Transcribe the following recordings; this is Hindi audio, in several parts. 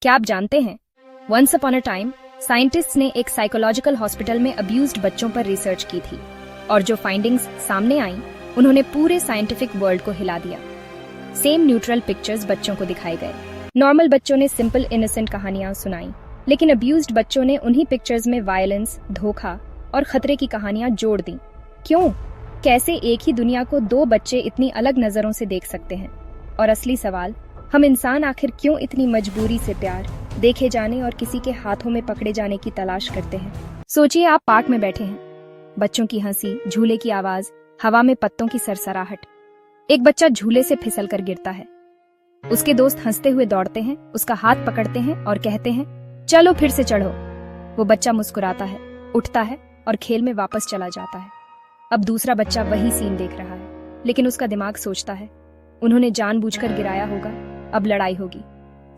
क्या आप जानते हैं, once upon a time scientists ने एक साइकोलॉजिकल हॉस्पिटल में अब्यूज्ड बच्चों पर रिसर्च की थी और जो फाइंडिंग्स सामने आईं, उन्होंने पूरे साइंटिफिक वर्ल्ड को हिला दिया। सेम न्यूट्रल पिक्चर्स बच्चों को दिखाए गए। नॉर्मल बच्चों ने सिंपल इनोसेंट कहानियां सुनाई, लेकिन अब्यूज्ड बच्चों ने उन्हीं पिक्चर्स में वायलेंस, धोखा और खतरे की कहानियां जोड़ दी। क्यों? कैसे एक ही दुनिया को दो बच्चे इतनी अलग नजरों से देख सकते हैं? और असली सवाल, हम इंसान आखिर क्यों इतनी मजबूरी से प्यार, देखे जाने और किसी के हाथों में पकड़े जाने की तलाश करते हैं? सोचिए, आप पार्क में बैठे हैं, बच्चों की हंसी, झूले की आवाज, हवा में पत्तों की सरसराहट। एक बच्चा झूले से फिसल कर गिरता है। उसके दोस्त हंसते हुए दौड़ते हैं, उसका हाथ पकड़ते हैं और कहते हैं, चलो फिर से चढ़ो। वो बच्चा मुस्कुराता है, उठता है और खेल में वापस चला जाता है। अब दूसरा बच्चा वही सीन देख रहा है, लेकिन उसका दिमाग सोचता है, उन्होंने जानबूझकर गिराया होगा, अब लड़ाई होगी।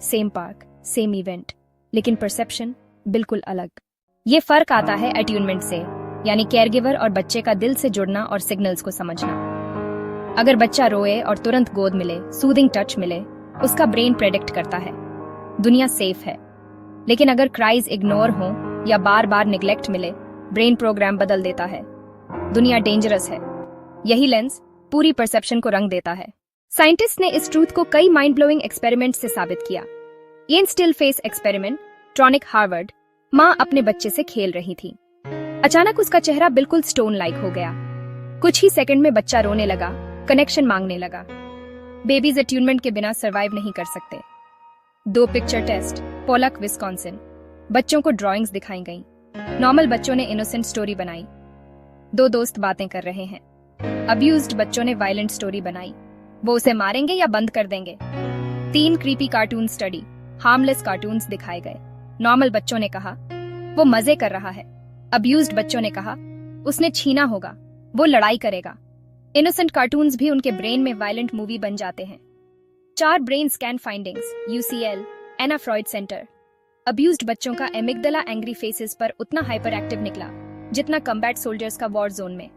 सेम पार्क, सेम इवेंट, लेकिन परसेप्शन बिल्कुल अलग। ये फर्क आता है अट्यूनमेंट से, यानी केयरगिवर और बच्चे का दिल से जुड़ना और सिग्नल्स को समझना। अगर बच्चा रोए और तुरंत गोद मिले, सूदिंग टच मिले, उसका ब्रेन प्रेडिक्ट करता है दुनिया सेफ है। लेकिन अगर क्राइज इग्नोर हो या बार बार निग्लेक्ट मिले, ब्रेन प्रोग्राम बदल देता है, दुनिया डेंजरस है। यही लेंस पूरी परसेप्शन को रंग देता है। साइंटिस्ट ने इस ट्रूथ को कई माइंड ब्लोइंग एक्सपेरिमेंट से साबित किया। ये स्टिल फेस एक्सपेरिमेंट, ट्रॉनिक हार्वर्ड, माँ अपने बच्चे से खेल रही थी। अचानक उसका चेहरा बिल्कुल स्टोन लाइक हो गया। कुछ ही सेकंड में बच्चा रोने लगा, कनेक्शन मांगने लगा। बेबीज अट्यूनमेंट के बिना सरवाइव नहीं कर सकते। 2 पिक्चर टेस्ट, पोलक, विस्कॉन्सिन। बच्चों को ड्राइंग्स दिखाई गईं। नॉर्मल बच्चों ने इनोसेंट स्टोरी बनाई। 2 दोस्त बातें कर रहे हैं। अब्यूज्ड बच्चों ने वायलेंट स्टोरी बनाई, वो उसे मारेंगे या बंद कर देंगे। 3 creepy cartoon study, harmless cartoons दिखाए गए। नॉर्मल बच्चों ने कहा, वो मजे कर रहा है। अब्यूज्ड बच्चों ने कहा, उसने छीना होगा, वो लड़ाई करेगा। इनोसेंट कार्टून्स भी उनके ब्रेन में वायलेंट मूवी बन जाते हैं। 4 ब्रेन स्कैन फाइंडिंग्स, UCL, एना फ्रॉइड सेंटर। अब्यूज्ड बच्चों का एमिगडाला एंग्री फेसेस पर उतना हाइपर एक्टिव निकला जितना कम्बैट सोल्जर्स का वॉर जोन में।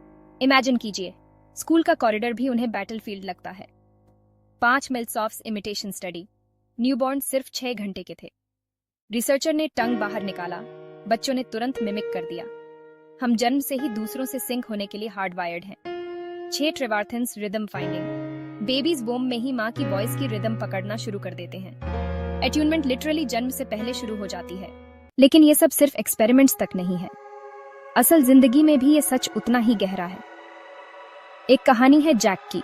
इमेजिन कीजिए, स्कूल का कॉरिडोर भी उन्हें बैटलफील्ड लगता है। 5 मिल्सॉफ्स इमिटेशन स्टडी, न्यूबॉर्न सिर्फ 6 घंटे के थे। रिसर्चर ने टंग बाहर निकाला, बच्चों ने तुरंत मिमिक कर दिया। हम जन्म से ही दूसरों से सिंक होने के लिए हार्डवायर्ड हैं। 6 ट्रेवार्थन्स रिदम फाइंडिंग, बेबीज वोम में ही माँ की वॉइस की रिदम पकड़ना शुरू कर देते हैं। अट्यूनमेंट लिटरली जन्म से पहले शुरू हो जाती है। लेकिन ये सब सिर्फ एक्सपेरिमेंट्स तक नहीं है, असल जिंदगी में भी ये सच उतना ही गहरा है। एक कहानी है जैक की।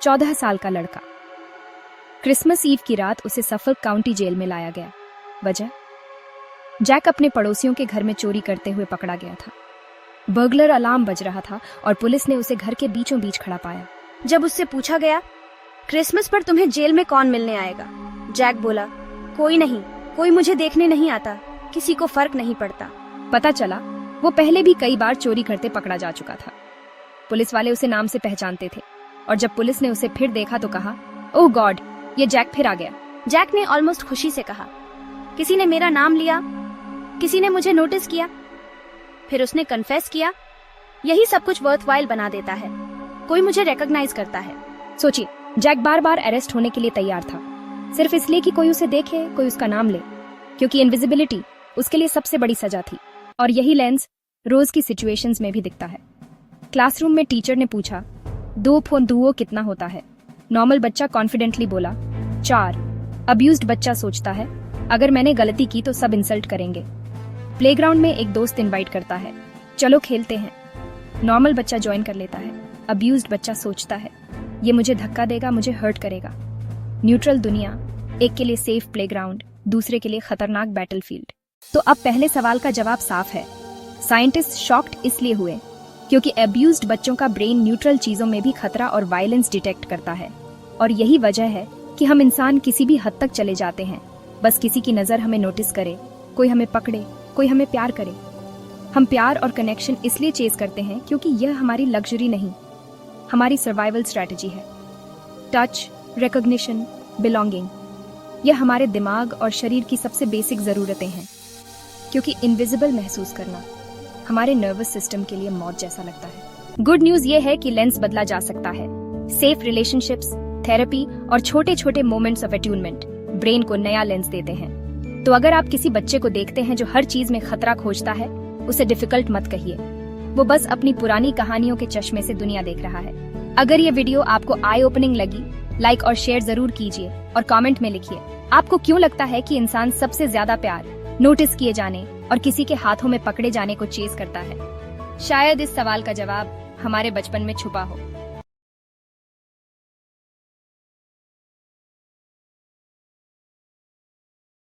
14 साल का लड़का। क्रिसमस ईव की रात उसे सफोल्क काउंटी जेल में लाया गया। वजह, जैक अपने पड़ोसियों के घर में चोरी करते हुए पकड़ा गया था। बर्गलर अलार्म बज रहा था और पुलिस ने उसे घर के बीचों बीच खड़ा पाया। जब उससे पूछा गया, क्रिसमस पर तुम्हें जेल में कौन मिलने आएगा, जैक बोला, कोई नहीं, कोई मुझे देखने नहीं आता, किसी को फर्क नहीं पड़ता। पता चला वो पहले भी कई बार चोरी करते पकड़ा जा चुका था। पुलिस वाले उसे नाम से पहचानते थे और जब पुलिस ने उसे फिर देखा तो कहा, ओह गॉड, ये जैक फिर आ गया। जैक ने ऑलमोस्ट खुशी से कहा, किसी ने मेरा नाम लिया, किसी ने मुझे नोटिस किया। फिर उसने कन्फेस किया। यही सब कुछ वर्थवाइल बना देता है, कोई मुझे रिकॉग्नाइज करता है। सोचिए, जैक बार बार अरेस्ट होने के लिए तैयार था, सिर्फ इसलिए कि कोई उसे देखे, कोई उसका नाम ले, क्योंकि इनविजिबिलिटी उसके लिए सबसे बड़ी सजा थी। और यही लेंस रोज की सिचुएशंस में भी दिखता है। क्लासरूम में टीचर ने पूछा, 2 कितना होता है? नॉर्मल बच्चा कॉन्फिडेंटली बोला, 4। अब्यूज्ड बच्चा सोचता है, अगर मैंने गलती की तो सब इंसल्ट करेंगे। प्लेग्राउंड में एक दोस्त इनवाइट करता है, चलो खेलते हैं। नॉर्मल बच्चा ज्वाइन कर लेता है। अब्यूज्ड बच्चा सोचता है, ये मुझे धक्का देगा, मुझे हर्ट करेगा। न्यूट्रल दुनिया, एक के लिए सेफ प्लेग्राउंड, दूसरे के लिए खतरनाक बैटलफील्ड। तो अब पहले सवाल का जवाब साफ है। साइंटिस्ट शॉक्ड इसलिए हुए क्योंकि अब्यूज्ड बच्चों का ब्रेन न्यूट्रल चीजों में भी खतरा और वायलेंस डिटेक्ट करता है। और यही वजह है कि हम इंसान किसी भी हद तक चले जाते हैं, बस किसी की नजर हमें नोटिस करे, कोई हमें पकड़े, कोई हमें प्यार करे। हम प्यार और कनेक्शन इसलिए चेज करते हैं क्योंकि यह हमारी लग्जरी नहीं, हमारी सर्वाइवल स्ट्रैटेजी है। टच, रिकॉग्निशन, बिलोंगिंग, यह हमारे दिमाग और शरीर की सबसे बेसिक जरूरतें हैं, क्योंकि इनविजिबल महसूस करना हमारे नर्वस सिस्टम के लिए मौत जैसा लगता है। गुड न्यूज ये है कि लेंस बदला जा सकता है। सेफ रिलेशनशिप्स, थेरेपी और छोटे छोटे मोमेंट्स ऑफ अट्यूनमेंट ब्रेन को नया लेंस देते हैं। तो अगर आप किसी बच्चे को देखते हैं जो हर चीज में खतरा खोजता है, उसे डिफिकल्ट मत कहिए। वो बस अपनी पुरानी कहानियों के चश्मे से दुनिया देख रहा है। अगर ये वीडियो आपको आई ओपनिंग लगी, लाइक और शेयर जरूर कीजिए और कमेंट में लिखिए आपको क्यों लगता है कि इंसान सबसे ज्यादा प्यार नोटिस किए जाने और किसी के हाथों में पकड़े जाने को चेज करता है। शायद इस सवाल का जवाब हमारे बचपन में छुपा हो।